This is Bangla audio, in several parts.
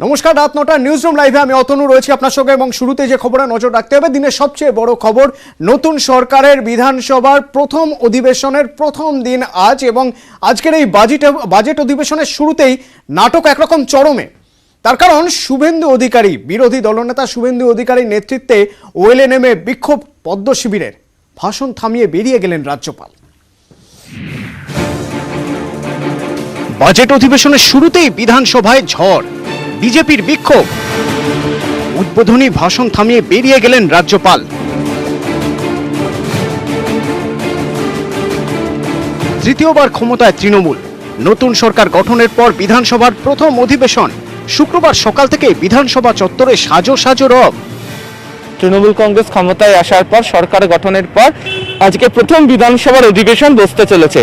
নমস্কার, রাত ৯টা নিউজরুম লাইভে আমি অতনু রয়েছি আপনার সঙ্গে এবং শুরুতে যে খবরে নজর রাখতে হবে, দিনের সবচেয়ে বড় খবর, নতুন সরকারের বিধানসভার প্রথম অধিবেশনের প্রথম দিন আজ, এবং আজকের এই বাজেট অধিবেশনের শুরুতেই নাটক একরকম চরমে। তার কারণ শুভেন্দু অধিকারী, বিরোধী দলনেতা শুভেন্দু অধিকারীর নেতৃত্বে ওয়েলে নেমে বিক্ষোভ পদ্ম শিবিরের, ভাষণ থামিয়ে বেরিয়ে গেলেন রাজ্যপাল। বাজেট অধিবেশনের শুরুতেই বিধানসভায় ঝড়, বিজেপির বিক্ষোভ, উদ্বোধনী ভাষণ থামিয়ে বেরিয়ে গেলেন রাজ্যপাল। তৃতীয়বার ক্ষমতায় তৃণমূল, নতুন সরকার গঠনের পর বিধানসভার প্রথম অধিবেশন। শুক্রবার সকাল থেকে বিধানসভা চত্বরে সাজো সাজো রব। তৃণমূল কংগ্রেস ক্ষমতায় আসার পর, সরকার গঠনের পর আজকে প্রথম বিধানসভার অধিবেশন বসতে চলেছে।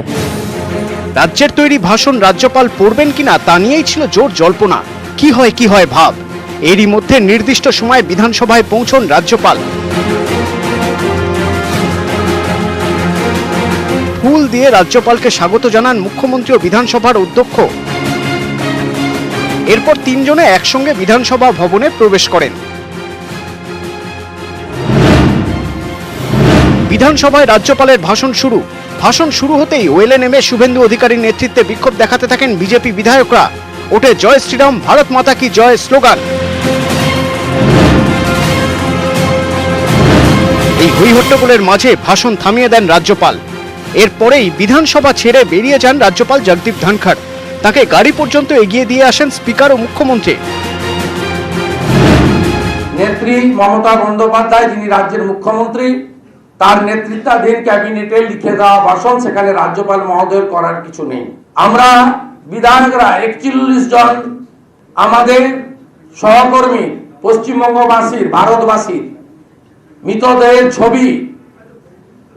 রাজ্যের তৈরি ভাষণ রাজ্যপাল পড়বেন কিনা তা নিয়েই ছিল জোর জল্পনা। কি হয় ভাব। এরই মধ্যে নির্দিষ্ট সময়ে বিধানসভায় পৌঁছন রাজ্যপাল। ফুল দিয়ে রাজ্যপালকে স্বাগত জানান মুখ্যমন্ত্রী ও বিধানসভার অধ্যক্ষ। এরপর তিনজনে একসঙ্গে বিধানসভা ভবনে প্রবেশ করেন। বিধানসভায় রাজ্যপালের ভাষণ শুরু হতেই ওয়েলে নেমে শুভেন্দু অধিকারীর নেতৃত্বে বিক্ষোভ দেখাতে থাকেন বিজেপি বিধায়করা। ওঠে জয় শ্রীরাম, ভারত মাতা কি জয় স্লোগান। এই হইহট্টগোলের মাঝে ভাষণ থামিয়ে দেন রাজ্যপাল। এরপরেই বিধানসভা ছেড়ে বেরিয়ে যান রাজ্যপাল জগদীপ ধনখড়। তাকে গাড়ি পর্যন্ত এগিয়ে দিয়ে আসেন স্পিকার ও মুখ্যমন্ত্রী। নেত্রী মমতা বন্দ্যোপাধ্যায়, যিনি রাজ্যের মুখ্যমন্ত্রী, তার নেতৃত্বাধীন ক্যাবিনেটে লিখে দেওয়া ভাষণ, সেখানে রাজ্যপাল মহোদয়ের করার কিছু নেই। আমরা বিধায়করা 41 জন আমাদের সহকর্মী পশ্চিমবঙ্গবাসীর, ভারতবাসীর মৃতদেহের ছবি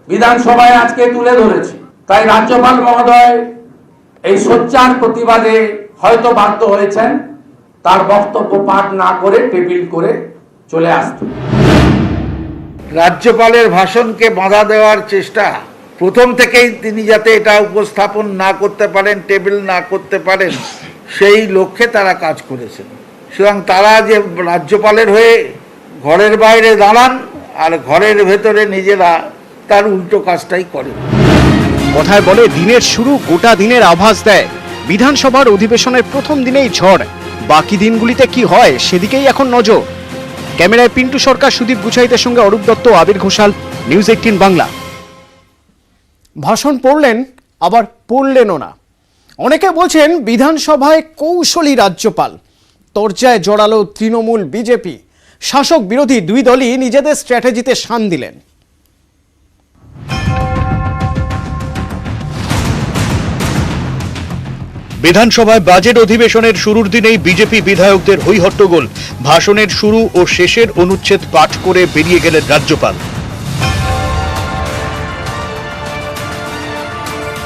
বিধানসভায় আজকে তুলে ধরেছি। তাই রাজ্যপাল মহোদয় এই সোচ্চার প্রতিবাদে হয়তো বাধ্য হয়েছেন তার বক্তব্য পাঠ না করে টেবিল করে চলে আসতে। রাজ্যপালের ভাষণকে বাধা দেওয়ার চেষ্টা, প্রথম থেকেই তিনি যাতে এটা উপস্থাপন না করতে পারেন, টেবিল না করতে পারেন, সেই লক্ষ্যে তারা কাজ করেছেন। সুতরাং তারা যে রাজ্যপালের হয়ে ঘরের বাইরে দাঁড়ান আর ঘরের ভেতরে নিজেরা তার উল্টো কাজটাই করেন। কথায় বলে দিনের শুরু গোটা দিনের আভাস দেয়। বিধানসভার অধিবেশনের প্রথম দিনেই ঝড়, বাকি দিনগুলিতে কি হয় সেদিকেই এখন নজর। ক্যামেরায় পিন্টু সরকার, সুদীপ গুছাইতের সঙ্গে অরূপ দত্ত, আবির ঘোষাল, নিউজ 18 বাংলা। ভাষণ পড়লেন, আবার পড়লেনও না। অনেকে বলছেন বিধানসভায় কৌশলী রাজ্যপাল। তরজায় জড়ালো তৃণমূল বিজেপি। শাসক বিরোধী দুই দলই নিজেদের স্ট্র্যাটেজিতে শান দিলেন। বিধানসভায় বাজেট অধিবেশনের শুরুর দিনেই বিজেপি বিধায়কদের হইহট্টগোল। ভাষণের শুরু ও শেষের অনুচ্ছেদ পাঠ করে বেরিয়ে গেলেন রাজ্যপাল।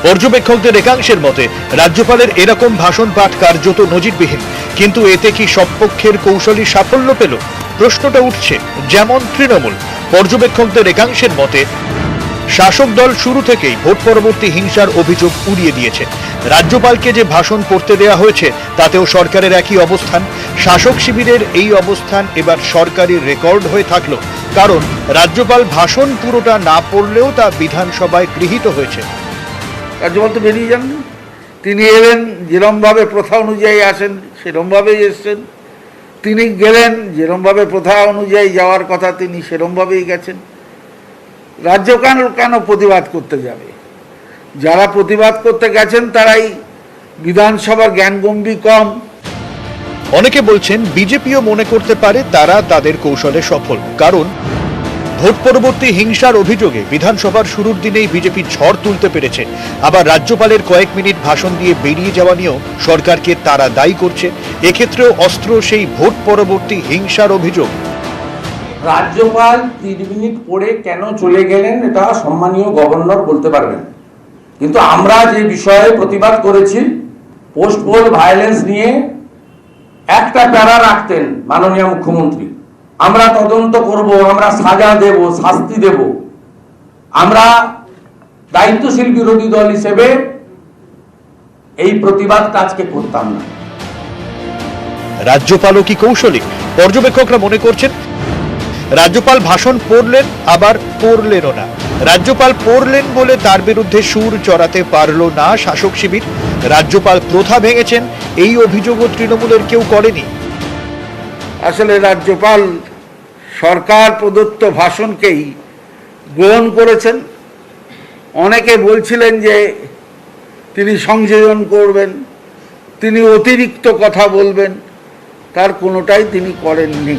পর্যবেক্ষকদের একাংশের মতে রাজ্যপালের এরকম ভাষণ পাঠ কার্যত নজিরবিহীন। কিন্তু এতে কি সব পক্ষের কৌশলী সাফল্য পেল? প্রশ্নটা উঠছে। যেমন তৃণমূল, পর্যবেক্ষকদের একাংশের মতে শাসক দল শুরু থেকেই ভোট পরবর্তী হিংসার অভিযোগ উড়িয়ে দিয়েছে। রাজ্যপালকে যে ভাষণ পড়তে দেওয়া হয়েছে তাতেও সরকারের একই অবস্থান। শাসক শিবিরের এই অবস্থান এবার সরকারি রেকর্ড হয়ে থাকলো, কারণ রাজ্যপাল ভাষণ পুরোটা না পড়লেও তা বিধানসভায় গৃহীত হয়েছে। রাজ্যপাল তো বেরিয়ে যান, তিনি এলেন যেরমভাবে প্রথা অনুযায়ী আসেন সেরমভাবেই এসছেন। তিনি গেলেন যেরমভাবে প্রথা অনুযায়ী যাওয়ার কথা তিনি সেরমভাবেই গেছেন। রাজ্য কেন প্রতিবাদ করতে যাবে? যারা প্রতিবাদ করতে গেছেন তারাই বিধানসভা জ্ঞানগম্ভী কম। অনেকে বলছেন বিজেপিও মনে করতে পারে তারা তাদের কৌশলে সফল, কারণ ভোট পরবর্তী হিংসার অভিযোগে বিধানসভার শুরুর দিনেই বিজেপি ঝড় তুলতে পেরেছে। আবার রাজ্যপালের কয়েক মিনিট ভাষণ দিয়ে বেরিয়ে যাওয়া নিয়েও সরকারকে তারা দায়ী করছে। এক্ষেত্রেও অস্ত্র সেই ভোট পরবর্তী হিংসার অভিযোগ। রাজ্যপাল 3 মিনিট পরে কেন চলে গেলেন এটা সম্মানীয় গভর্নর বলতে পারবেন, কিন্তু আমরা যে বিষয়ে প্রতিবাদ করেছি, পোস্ট পোল ভায়োলেন্স নিয়ে একটা প্যারা রাখতেন মাননীয় মুখ্যমন্ত্রী, আমরা তদন্ত করব, আমরা সাজা দেব, শাস্তি দেব। আমরা দায়িত্বশীল বিরোধী দল হিসেবে এই প্রতিবাদ আজকে করতাম না। রাজ্যপালও কি কৌশলী? পর্যবেক্ষকরা মনে করছেন রাজ্যপাল ভাষণ পড়লেন, আবার পড়লেনও না। রাজ্যপাল পড়লেন বলে তার বিরুদ্ধে সুর চড়াতে পারল না শাসক শিবির। রাজ্যপাল প্রথা ভেঙেছেন, এই অভিযোগও তৃণমূলের কেউ করেনি। আসলে রাজ্যপাল সরকার প্রদত্ত ভাষণকেই গ্রহণ করেছেন। অনেকে বলছিলেন যে তিনি সংযোজন করবেন, তিনি অতিরিক্ত কথা বলবেন, তার কোনোটাই তিনি করেননি।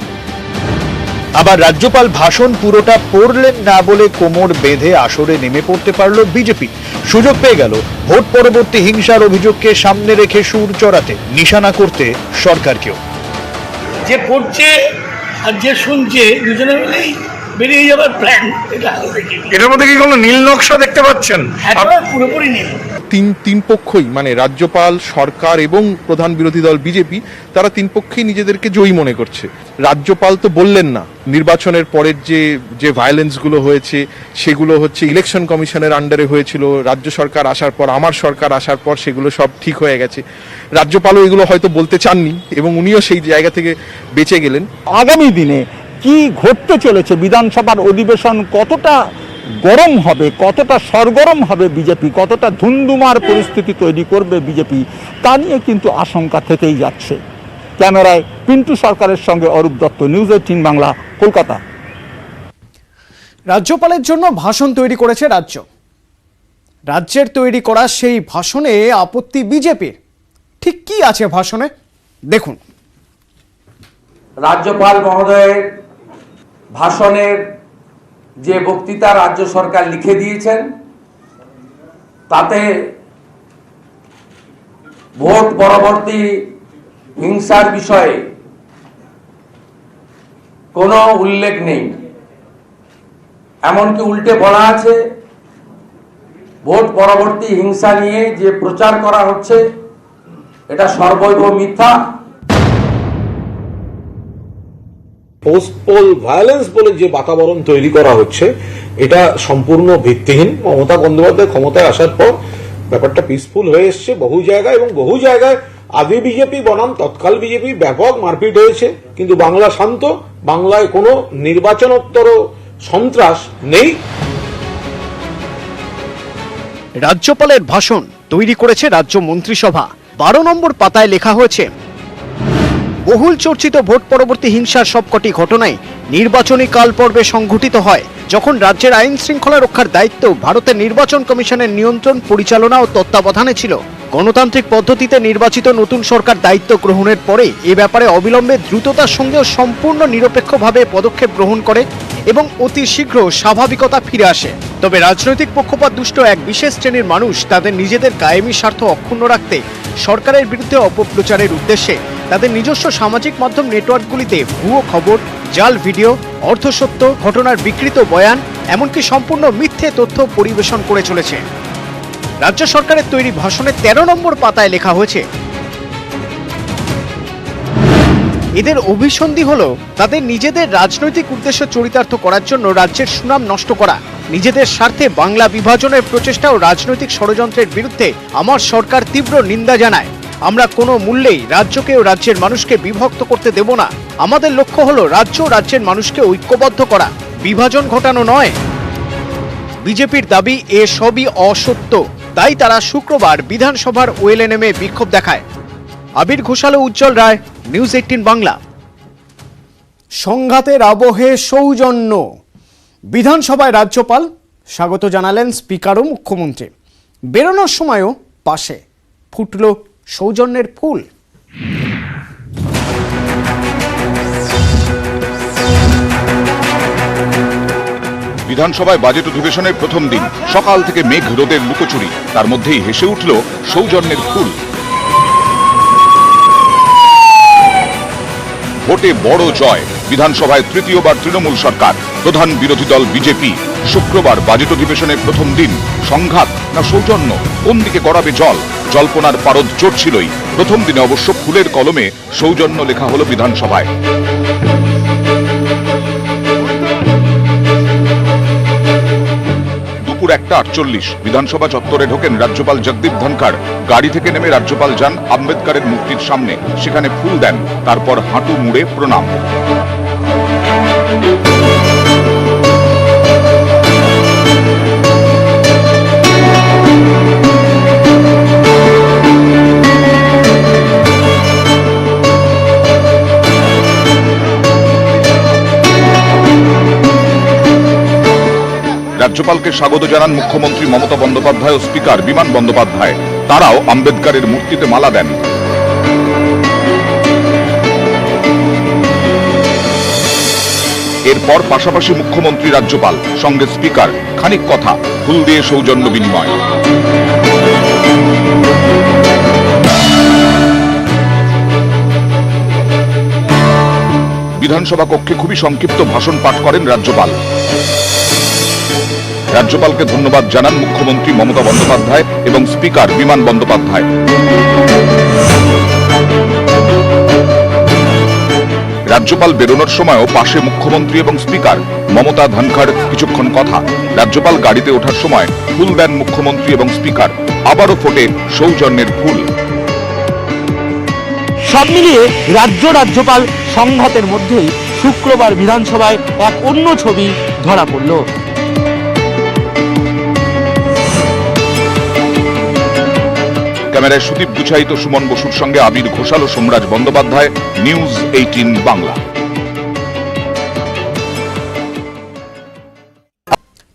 আবার রাজ্যপাল ভাষণ পুরোটা পড়লেন না বলে কোমর বেঁধে আসরে নেমে পড়তে পারল বিজেপি। সুযোগ পেয়ে গেল ভোট পরবর্তী হিংসার অভিযোগকে সামনে রেখে সুর চড়াতে, নিশানা করতে সরকারকেও। যে পড়ছে আর যে শুনছে দুজনে মিলেই বেরিয়ে যাবার প্ল্যান, এটা আগে থেকে এটার মধ্যে কি কোনো নীল নকশা দেখতে পাচ্ছেন? একেবারে পুরোপুরি নেই। তিন পক্ষই মানে রাজ্যপাল, সরকার এবং প্রধান বিরোধী দল বিজেপি, তারা তিন পক্ষই নিজেদেরকে জয়ী মনে করছে। রাজ্যপাল তো বললেন না নির্বাচনের পরের যে ভায়োলেন্সগুলো হয়েছে সেগুলো হচ্ছে ইলেকশন কমিশনের আন্ডারে হয়েছিল, রাজ্য সরকার আসার পর, আমার সরকার আসার পর সেগুলো সব ঠিক হয়ে গেছে। রাজ্যপালও এগুলো হয়তো বলতে চাননি এবং উনিও সেই জায়গা থেকে বেঁচে গেলেন। আগামী দিনে কি ঘটতে চলেছে, বিধানসভার অধিবেশন কতটা গরম হবে, কতটা সরগরম হবে বিজেপি, কতটা ধুন্ধুমার পরিস্থিতি তৈরি করবে বিজেপি, তা নিয়ে কিন্তু আশঙ্কা থেকেই যাচ্ছে। ক্যামেরায় পিন্টু সরকারের সঙ্গে অরূপ দত্ত, নিউজ 18 বাংলা, কলকাতা। রাজ্যপালের জন্য ভাষণ তৈরি করেছে রাজ্যের তৈরি করা সেই ভাষণে আপত্তি বিজেপির। ঠিক কি আছে ভাষণে দেখুন। রাজ্যপাল মহোদয়ের ভাষণের যে বক্তৃতা রাজ্য সরকার লিখে দিয়েছেন তাতে ভোট পরবর্তী হিংসার বিষয়ে কোনো উল্লেখ নেই। এমনকি উল্টে বলা আছে ভোট পরবর্তী হিংসা নিয়ে যে প্রচার করা হচ্ছে এটা সর্বৈব মিথ্যা। পোস্ট পোল ভায়োলেন্স বলে যে বাতাবরণ তৈরি করা হচ্ছে এটা সম্পূর্ণ ভিত্তিহীন। মমতা বন্দ্যোপাধ্যায় ক্ষমতায় আসার পর ব্যাপারটা পিসফুল হয়ে এসছে বহু জায়গায়, এবং বহু জায়গায় আদি বিজেপি বনাম তৎকাল বিজেপি ব্যাপক মারপিট হয়েছে, কিন্তু বাংলা শান্ত, বাংলায় কোনো নির্বাচনোত্তর সন্ত্রাস নেই। রাজ্যপালের ভাষণ তৈরি করেছে রাজ্য মন্ত্রিসভা। 12 নম্বর পাতায় লেখা হয়েছে, বহুল চর্চিত ভোট পরবর্তী হিংসার সবকটি ঘটনায় নির্বাচনী কাল পর্বে সংঘটিত হয়, যখন রাজ্যের আইন শৃঙ্খলা রক্ষার দায়িত্ব ভারতের নির্বাচন কমিশনের নিয়ন্ত্রণ, পরিচালনা ও তত্ত্বাবধানে ছিল। গণতান্ত্রিক পদ্ধতিতে নির্বাচিত নতুন সরকার দায়িত্ব গ্রহণের পরে এ ব্যাপারে অবিলম্বে, দ্রুততার সঙ্গে সম্পূর্ণ নিরপেক্ষভাবে পদক্ষেপ গ্রহণ করে এবং অতি শীঘ্র স্বাভাবিকতা ফিরে আসে। তবে রাজনৈতিক পক্ষপাত দুষ্ট এক বিশেষ শ্রেণীর মানুষ তাদের নিজেদের কায়েমি স্বার্থ অক্ষুণ্ণ রাখতে সরকারের বিরুদ্ধে অপপ্রচারের উদ্দেশ্যে তাদের নিজস্ব সামাজিক মাধ্যম নেটওয়ার্কগুলিতে ভুয়ো খবর, জাল ভিডিও, অর্ধসত্য ঘটনার বিকৃত বয়ান, এমনকি সম্পূর্ণ মিথ্যে তথ্য পরিবেশন করে চলেছে। রাজ্য সরকারের তৈরি ভাষণে 13 নম্বর পাতায় লেখা হয়েছে, এদের অভিসন্ধি হলো তাদের নিজেদের রাজনৈতিক উদ্দেশ্য চরিতার্থ করার জন্য রাজ্যের সুনাম নষ্ট করা, নিজেদের স্বার্থে বাংলা বিভাজনের প্রচেষ্টা ও রাজনৈতিক ষড়যন্ত্রের বিরুদ্ধে আমার সরকার তীব্র নিন্দা জানায়। আমরা কোনো মূল্যেই রাজ্যকে ও রাজ্যের মানুষকে বিভক্ত করতে দেব না। আমাদের লক্ষ্য হলো রাজ্য ও রাজ্যের মানুষকে ঐক্যবদ্ধ করা, বিভাজন ঘটানো নয়। বিজেপির দাবি এ সবই অসত্য, তাই তারা শুক্রবার বিধানসভার ওয়েলেনেমে বিক্ষোভ দেখায়। আবির ঘোষাল ও উজ্জ্বল রায়, নিউজ 18 বাংলা। সংঘাতের আবহে সৌজন্য। বিধানসভায় রাজ্যপাল, স্বাগত জানালেন স্পিকার ও মুখ্যমন্ত্রী। বেরোনোর সময়ও পাশে ফুটল সৌজন্যের ফুল। বিধানসভায় বাজেট অধিবেশনের প্রথম দিন, সকাল থেকে মেঘ রোদের লুকোচুরি, তার মধ্যেই হেসে উঠল সৌজন্যের ফুল। ভোটে বড় জয়, বিধানসভায় তৃতীয়বার তৃণমূল সরকার, প্রধান বিরোধী দল বিজেপি। শুক্রবার বাজেট অধিবেশনের প্রথম দিন, সংঘাত না সৌজন্য, কোন দিকে গড়াবে জল? জল্পনার পারদ চড়ছিলই। প্রথম দিনে অবশ্য ফুলের কলমে সৌজন্য লেখা হলো বিধানসভায়। দুপুরে দুপুর 1:48 বিধানসভা চত্বরে ঢোকেন রাজ্যপাল জগদীপ ধনখড়। গাড়ি থেকে নেমে রাজ্যপাল যান আম্বেদকরের মূর্তির সামনে, সেখানে ফুল দেন, তারপর হাঁটু মুড়ে প্রণাম। রাজ্যপালকে স্বাগত জানান মুখ্যমন্ত্রী মমতা বন্দ্যোপাধ্যায় ও স্পিকার বিমান বন্দ্যোপাধ্যায়। তারাও আম্বেদকরের মূর্তিতে মালা দেন। এরপর পাশাপাশি মুখ্যমন্ত্রী, রাজ্যপাল, সঙ্গে স্পিকার খানিক কথা, ফুল দিয়ে সৌজন্য বিনিময়। বিধানসভা কক্ষে খুবই সংক্ষিপ্ত ভাষণ পাঠ করেন রাজ্যপাল। রাজ্যপালকে ধন্যবাদ জানান মুখ্যমন্ত্রী মমতা বন্দ্যোপাধ্যায় এবং স্পিকার বিমান বন্দ্যোপাধ্যায়। রাজ্যপাল বেরোনোর সময়ও পাশে মুখ্যমন্ত্রী এবং স্পিকার মমতা ধনখড় কিছুক্ষণ কথা। রাজ্যপাল গাড়িতে ওঠার সময় ফুল দেন মুখ্যমন্ত্রী এবং স্পিকার, আবারও ফোটে সৌজন্যের ফুল। সব মিলিয়ে রাজ্যপাল সংঘাতের মধ্যেই শুক্রবার বিধানসভায় এক অন্য ছবি ধরা পড়ল। ক্যামেরায় সুদীপ গুছাইত, সুমন বসুর সঙ্গে আবির ঘোষাল ও সোমরাজ বন্দ্যোপাধ্যায়, নিউজ 18 বাংলা।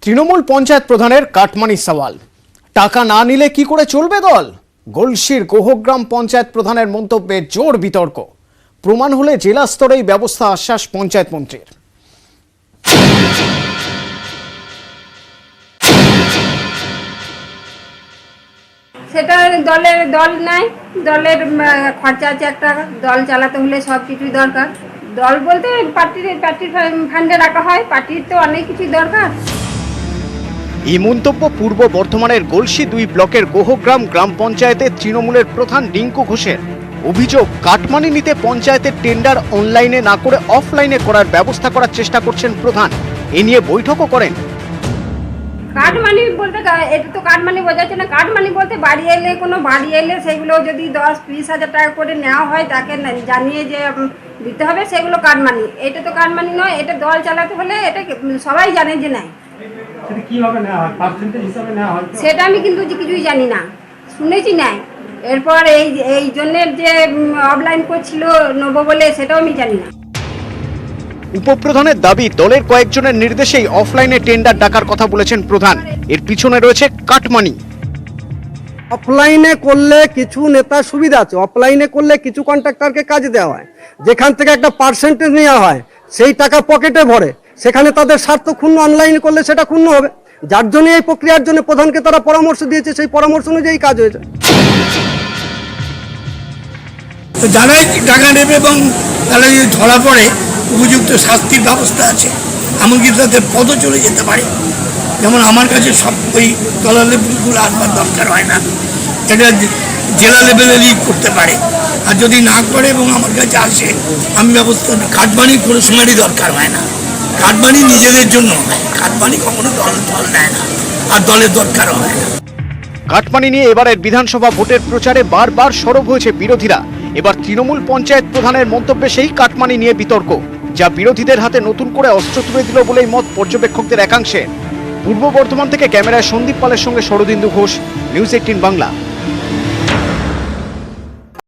তৃণমূল পঞ্চায়েত প্রধানের কাটমানি সওয়াল, টাকা না নিলে কি করে চলবে দল? গলসির গোহগ্রাম পঞ্চায়েত প্রধানের মন্তব্যে জোর বিতর্ক। প্রমাণ হলে জেলা স্তরেই ব্যবস্থা, আশ্বাস পঞ্চায়েত মন্ত্রীর। সেটা দল নাই, দলের খরচা আছে, একটা দল চালাতে হলে সব কিছুই দরকার। দল বলতে পার্টির ফান্ডে রাখা হয়, পার্টির তো অনেক কিছুই দরকার। এই মন্তব্য পূর্ব বর্ধমানের গলসি 2 ব্লকের গোহগ্রাম গ্রাম পঞ্চায়েতের তৃণমূলের প্রধান রিঙ্কু ঘোষের। অভিযোগ, কাটমানি নিতে পঞ্চায়েতের টেন্ডার অনলাইনে না করে অফলাইনে করার ব্যবস্থা করার চেষ্টা করছেন প্রধান। এ নিয়ে বৈঠকও করেন। কাটমানি বলতে এটা তো কাটমানি বোঝাচ্ছে না। কাটমানি বলতে বাড়ি এলে সেগুলো যদি 10-20 হাজার টাকা করে নেওয়া হয়, তাকে জানিয়ে যে দিতে হবে, সেগুলো কাটমানি। এটা তো কাটমানি নয়, এটা দল চালাতে হলে এটা সবাই জানে যে নেয়। সেটা আমি কিন্তু কিছুই জানি না, শুনেছি নাই। এরপর এই জন্যের যে অফলাইন করছিল নেবো বলে, সেটাও আমি জানি না। উপপ্রধানের দাবি, দলের কয়েকজনের নির্দেশেই অফলাইনে টেন্ডার ডাকার কথা বলেছেন প্রধান। এর পিছনে রয়েছে কাটমানি। অফলাইনে করলে কিছু নেতার সুবিধা আছে, অফলাইনে করলে কিছু কন্ট্রাক্টরকে কাজ দেওয়া হয়, যেখান থেকে একটা পার্সেন্টেজ নেওয়া হয়, সেই টাকা পকেটে ভরে, সেখানে তাদের স্বার্থ ক্ষুণ্ণ। অনলাইনে করলে সেটা ক্ষুণ্ণ হবে, যার জন্য এই প্রক্রিয়ার জন্য প্রধানকে তারা পরামর্শ দিয়েছে, সেই পরামর্শ অনুযায়ী কাজ হয়েছে। যারাই টাকা নেবে এবং তারা যদি ধরা পড়ে, উপযুক্ত শাস্তির ব্যবস্থা আছে, এমনকি তাদের পদও চলে যেতে পারে। যেমন আমার কাছে সব ওই তলা লেভেলগুলো আসবার দরকার হয় না, এটা জেলা লেভেলে লিড করতে পারে। আর যদি না করে এবং আমার কাছে আসে, আমি ব্যবস্থা নিই। কাটমানি কোনো সময়েরই দরকার হয় না, কাটমানি নিজেদের জন্য হয়, কাটমানি কখনো দল নেয় না, আর দলের দরকারও হয় না। কাটমানি নিয়ে এবারের বিধানসভা ভোটের প্রচারে বারবার সরব হয়েছে বিরোধীরা। এবার তৃণমূল পঞ্চায়েত প্রধানের মন্তব্যে সেই কাটমানি নিয়ে বিতর্ক, যা বিরোধীদের হাতে নতুন করে অস্ত্র তুলে দিল বলেই মত পর্যবেক্ষকদের একাংশের। পূর্ব বর্ধমান থেকে ক্যামেরায় সন্দীপ পালের সঙ্গে শরদিন্দু ঘোষ, নিউজ 18 বাংলা।